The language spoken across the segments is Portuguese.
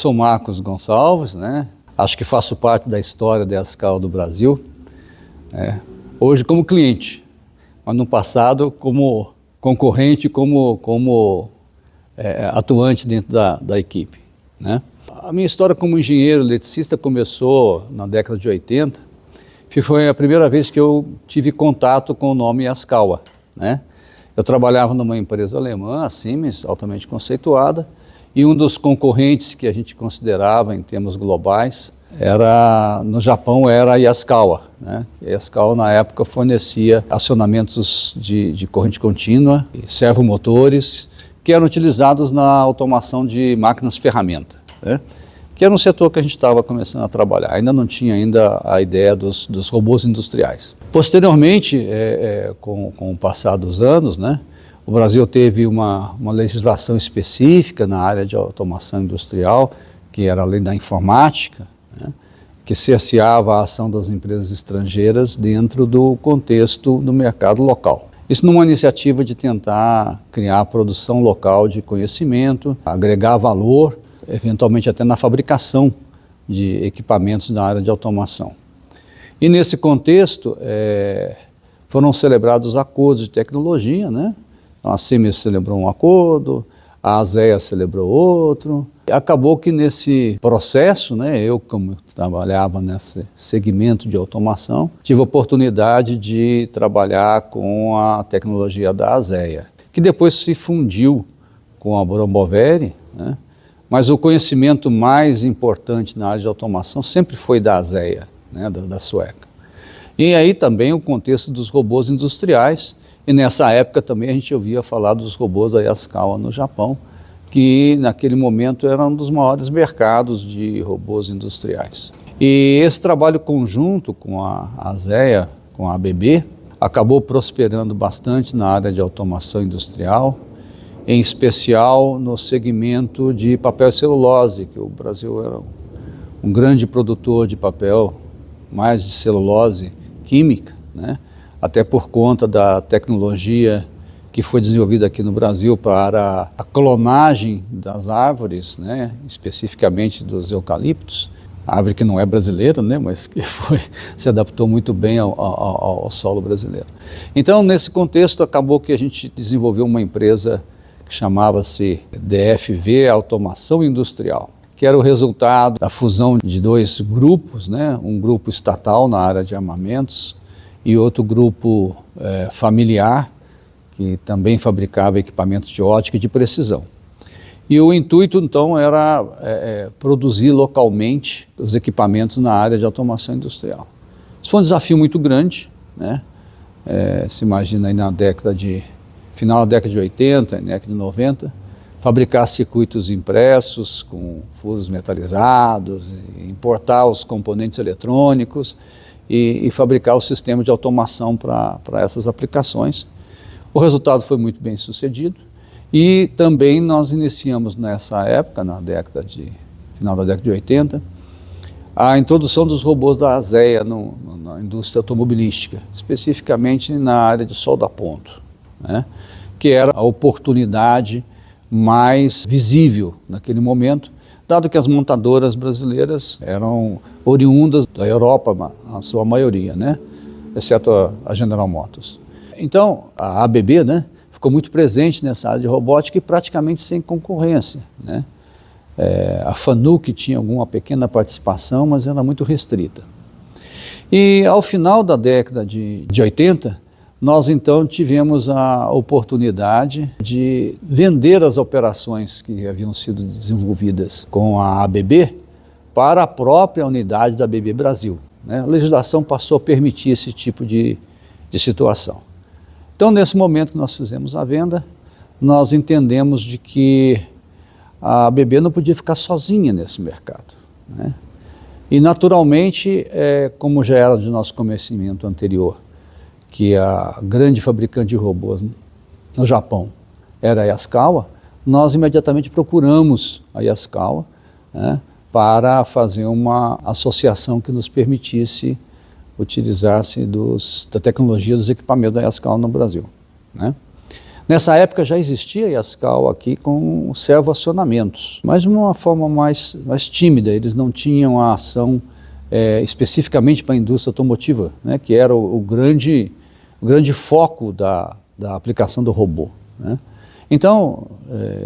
sou Marcos Gonçalves, né? Acho que faço parte da história da Yaskawa do Brasil, hoje como cliente, mas no passado como concorrente, como atuante dentro da equipe, né? A minha história como engenheiro eletricista começou na década de 80, foi a primeira vez que eu tive contato com o nome Yaskawa, né? Eu trabalhava numa empresa alemã, a Siemens, altamente conceituada, e um dos concorrentes que a gente considerava em termos globais no Japão era a Yaskawa, né? A Yaskawa na época fornecia acionamentos de corrente contínua, servomotores, que eram utilizados na automação de máquinas-ferramenta, né? Que era um setor que a gente estava começando a trabalhar. Ainda não tinha a ideia dos robôs industriais. Posteriormente, com o passar dos anos, né, o Brasil teve uma legislação específica na área de automação industrial, que era a lei da informática, né, que cerceava a ação das empresas estrangeiras dentro do contexto do mercado local. Isso numa iniciativa de tentar criar produção local de conhecimento, agregar valor, eventualmente até na fabricação de equipamentos na área de automação. E nesse contexto foram celebrados acordos de tecnologia, né? A Siemens celebrou um acordo, a ASEA celebrou outro. Acabou que nesse processo, né, eu como trabalhava nesse segmento de automação, tive a oportunidade de trabalhar com a tecnologia da ASEA, que depois se fundiu com a Bromboveri, né? Mas o conhecimento mais importante na área de automação sempre foi da ASEA, né, da sueca. E aí também o contexto dos robôs industriais, e nessa época também a gente ouvia falar dos robôs da Yaskawa no Japão, que naquele momento era um dos maiores mercados de robôs industriais. E esse trabalho conjunto com a ASEA, com a ABB, acabou prosperando bastante na área de automação industrial, em especial no segmento de papel e celulose, que o Brasil era um grande produtor de papel, mais de celulose química, né? Até por conta da tecnologia que foi desenvolvida aqui no Brasil para a clonagem das árvores, né? Especificamente dos eucaliptos, árvore que não é brasileira, né? Mas que se adaptou muito bem ao solo brasileiro. Então, nesse contexto, acabou que a gente desenvolveu uma empresa que chamava-se DFV Automação Industrial, que era o resultado da fusão de dois grupos, né? Um grupo estatal na área de armamentos e outro grupo familiar, que também fabricava equipamentos de ótica e de precisão. E o intuito, então, era produzir localmente os equipamentos na área de automação industrial. Isso foi um desafio muito grande, né? Se imagina aí final da década de 80, década de 90, fabricar circuitos impressos com furos metalizados, importar os componentes eletrônicos e fabricar o sistema de automação para essas aplicações. O resultado foi muito bem sucedido e também nós iniciamos nessa época, final da década de 80, a introdução dos robôs da ASEA na indústria automobilística, especificamente na área de solda a ponto, né? Que era a oportunidade mais visível naquele momento, dado que as montadoras brasileiras eram oriundas da Europa, a sua maioria, né? Exceto a General Motors. Então, a ABB, né, ficou muito presente nessa área de robótica e praticamente sem concorrência, né? A FANUC tinha alguma pequena participação, mas era muito restrita. E ao final da década de 80, nós então tivemos a oportunidade de vender as operações que haviam sido desenvolvidas com a ABB para a própria unidade da ABB Brasil, né? A legislação passou a permitir esse tipo de situação. Então, nesse momento que nós fizemos a venda, nós entendemos de que a ABB não podia ficar sozinha nesse mercado, né? E naturalmente, como já era de nosso conhecimento anterior, que a grande fabricante de robôs no Japão era a Yaskawa, nós imediatamente procuramos a Yaskawa, né, para fazer uma associação que nos permitisse utilizar-se da tecnologia dos equipamentos da Yaskawa no Brasil, né. Nessa época já existia a Yaskawa aqui com servoacionamentos, mas de uma forma mais tímida. Eles não tinham a ação especificamente para a indústria automotiva, né, que era o grande foco da aplicação do robô, né. Então,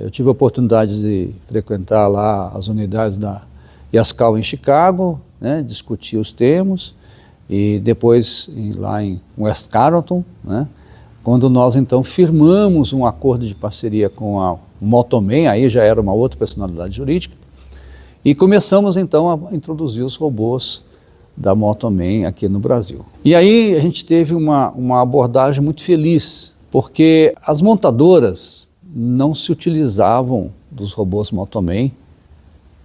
eu tive a oportunidade de frequentar lá as unidades da Yaskawa em Chicago, né, discutir os termos, e depois lá em West Carrollton, né, quando nós então firmamos um acordo de parceria com a Motoman, aí já era uma outra personalidade jurídica, e começamos então a introduzir os robôs da Motoman aqui no Brasil. E aí a gente teve uma abordagem muito feliz, porque as montadoras não se utilizavam dos robôs Motoman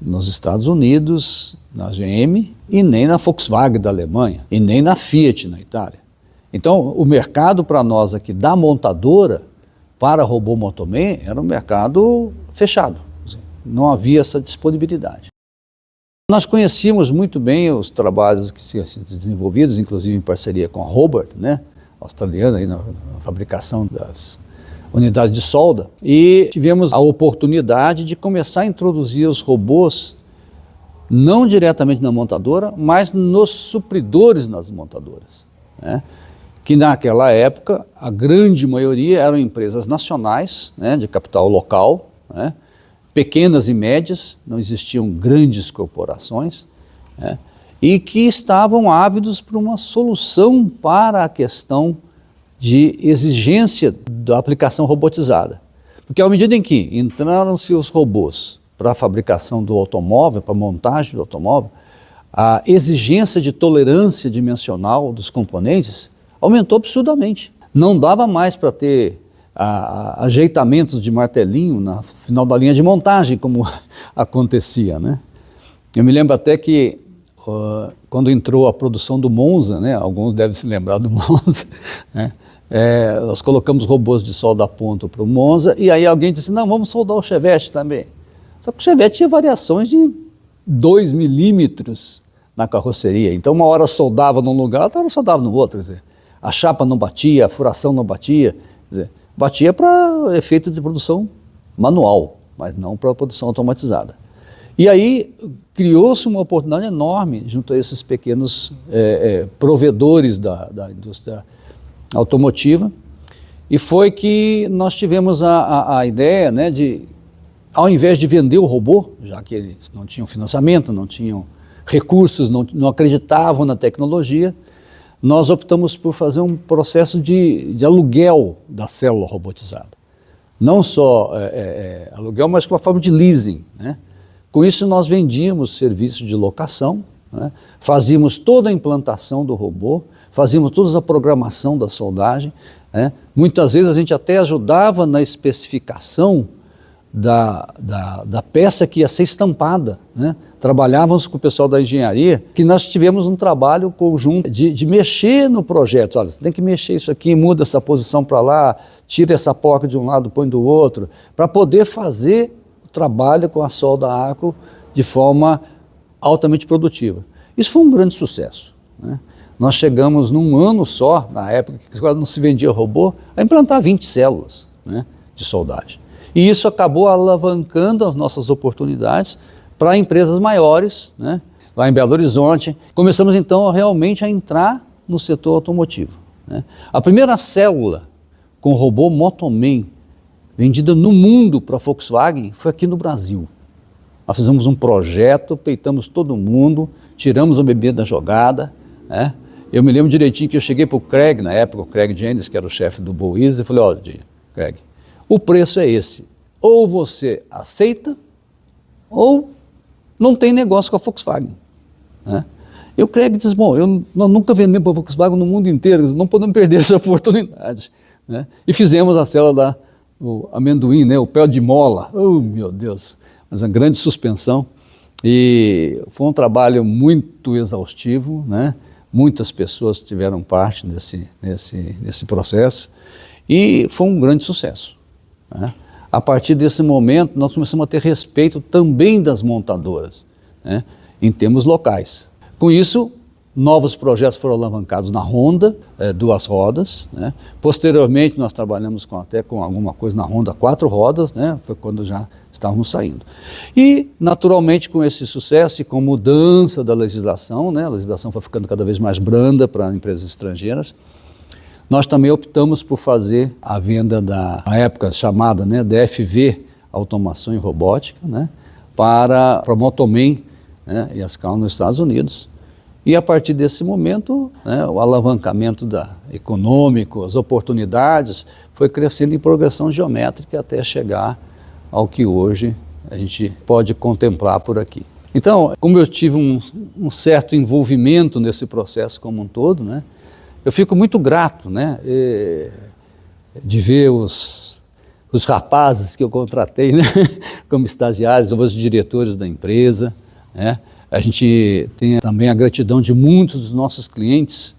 nos Estados Unidos, na GM, e nem na Volkswagen da Alemanha, e nem na Fiat na Itália. Então, o mercado para nós aqui da montadora para robô Motoman era um mercado fechado, não havia essa disponibilidade. Nós conhecíamos muito bem os trabalhos que tinham sido desenvolvidos, inclusive em parceria com a Hobart, né, australiana, aí na fabricação das unidades de solda, e tivemos a oportunidade de começar a introduzir os robôs não diretamente na montadora, mas nos supridores nas montadoras, né? Que naquela época a grande maioria eram empresas nacionais, né, de capital local, né, pequenas e médias, não existiam grandes corporações, né, e que estavam ávidos por uma solução para a questão de exigência da aplicação robotizada. Porque à medida em que entraram-se os robôs para a fabricação do automóvel, para a montagem do automóvel, a exigência de tolerância dimensional dos componentes aumentou absurdamente. Não dava mais para ter ajeitamentos de martelinho no final da linha de montagem, como acontecia, né? Eu me lembro até que quando entrou a produção do Monza, né, alguns devem se lembrar do Monza, né, nós colocamos robôs de solda a ponto para o Monza, e aí alguém disse, não, vamos soldar o Chevette também. Só que o Chevette tinha variações de 2 milímetros na carroceria, então uma hora soldava num lugar, outra hora soldava no outro, quer dizer, a chapa não batia, a furação não batia, quer dizer, batia para efeito de produção manual, mas não para produção automatizada. E aí criou-se uma oportunidade enorme junto a esses pequenos provedores da indústria automotiva, e foi que nós tivemos a ideia, né, de, ao invés de vender o robô, já que eles não tinham financiamento, não tinham recursos, não acreditavam na tecnologia, nós optamos por fazer um processo de aluguel da célula robotizada. Não só aluguel, mas com a forma de leasing, né? Com isso nós vendíamos serviços de locação, né? Fazíamos toda a implantação do robô, fazíamos toda a programação da soldagem, né? Muitas vezes a gente até ajudava na especificação da peça que ia ser estampada, né? Trabalhávamos com o pessoal da engenharia, que nós tivemos um trabalho conjunto de mexer no projeto. Olha, você tem que mexer isso aqui, muda essa posição para lá, tira essa porca de um lado, põe do outro, para poder fazer o trabalho com a solda a arco de forma altamente produtiva. Isso foi um grande sucesso, né? Nós chegamos num ano só, na época que não se vendia robô, a implantar 20 células, né, de soldagem. E isso acabou alavancando as nossas oportunidades para empresas maiores, né, lá em Belo Horizonte. Começamos então realmente a entrar no setor automotivo, né. A primeira célula com robô Motoman vendida no mundo para a Volkswagen foi aqui no Brasil. Nós fizemos um projeto, peitamos todo mundo, tiramos o bebê da jogada, né. Eu me lembro direitinho que eu cheguei para o Craig, na época, o Craig Jennings, que era o chefe do Bowies, e falei, olha, Craig, o preço é esse, ou você aceita, ou não tem negócio com a Volkswagen, né? E o Craig disse, bom, nós nunca vendemos para a Volkswagen no mundo inteiro, não podemos perder essa oportunidade, né? E fizemos a célula do amendoim, né, o pé de mola, oh meu Deus, mas uma grande suspensão, e foi um trabalho muito exaustivo, né? Muitas pessoas tiveram parte nesse processo, e foi um grande sucesso, né? A partir desse momento, nós começamos a ter respeito também das montadoras, né, em termos locais. Com isso, Novos projetos foram alavancados na Honda, 2 rodas, né? Posteriormente nós trabalhamos até com alguma coisa na Honda 4 rodas, né? Foi quando já estávamos saindo. E naturalmente com esse sucesso e com mudança da legislação, né? A legislação foi ficando cada vez mais branda para empresas estrangeiras, nós também optamos por fazer a venda na época chamada, né, DFV, Automação e Robótica, né? Para a Motomen, né? E Yaskawa nos Estados Unidos. E a partir desse momento, né, o alavancamento econômico, as oportunidades, foi crescendo em progressão geométrica até chegar ao que hoje a gente pode contemplar por aqui. Então, como eu tive um certo envolvimento nesse processo como um todo, né, eu fico muito grato, né, de ver os rapazes que eu contratei, né, como estagiários, os diretores da empresa, né. A gente tem também a gratidão de muitos dos nossos clientes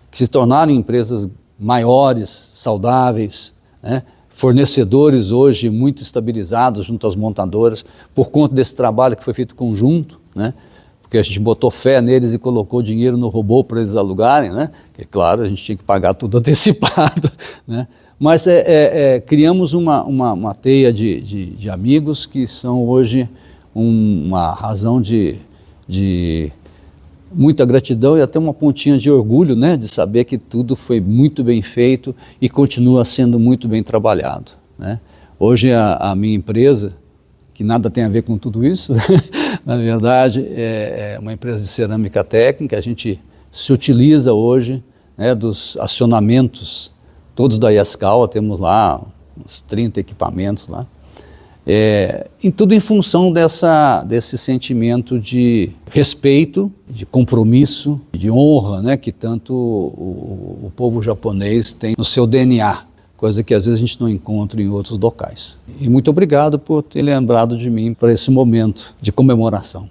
que se tornaram empresas maiores, saudáveis, né? Fornecedores hoje muito estabilizados junto às montadoras, por conta desse trabalho que foi feito conjunto, né? Porque a gente botou fé neles e colocou dinheiro no robô para eles alugarem, né? Que, claro, a gente tinha que pagar tudo antecipado, né? Mas criamos uma teia de amigos que são hoje uma razão de muita gratidão e até uma pontinha de orgulho, né, de saber que tudo foi muito bem feito e continua sendo muito bem trabalhado, né. Hoje a minha empresa, que nada tem a ver com tudo isso, na verdade é uma empresa de cerâmica técnica, a gente se utiliza hoje, né, dos acionamentos todos da Yaskawa, temos lá uns 30 equipamentos lá, tudo em função desse sentimento de respeito, de compromisso, de honra, né, que tanto o povo japonês tem no seu DNA, coisa que às vezes a gente não encontra em outros locais. E muito obrigado por ter lembrado de mim para esse momento de comemoração.